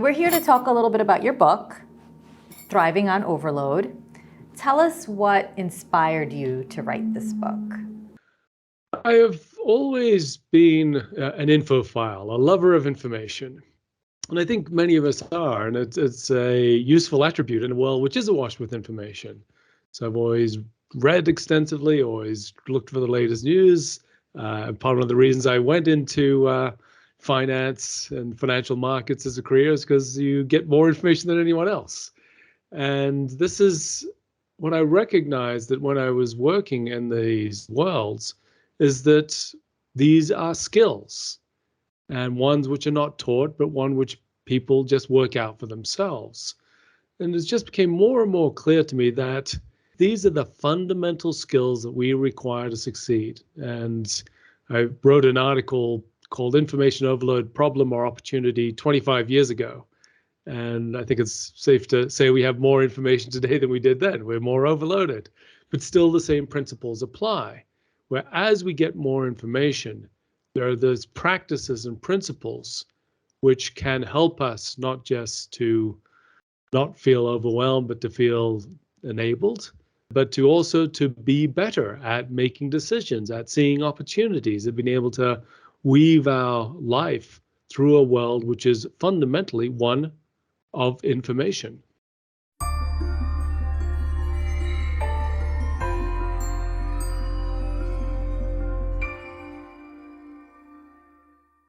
We're here to talk a little bit about your book, Thriving on Overload. Tell us what inspired you to write this book. I have always been an infophile, a lover of information. And I think many of us are, and it's a useful attribute in a world which is awash with information. So I've always read extensively, always looked for the latest news. Part of the reasons I went into finance and financial markets as a career is because you get more information than anyone else. And this is what I recognized that when I was working in these worlds is that these are skills, and ones which are not taught, but one which people just work out for themselves. And it just became more and more clear to me that these are the fundamental skills that we require to succeed. And I wrote an article called Information Overload, Problem or Opportunity 25 years ago. And I think it's safe to say we have more information today than we did then. We're more overloaded, but still the same principles apply, where as we get more information, there are those practices and principles which can help us not just to not feel overwhelmed, but to feel enabled, but to also to be better at making decisions, at seeing opportunities, at being able to weave our life through a world which is fundamentally one of information.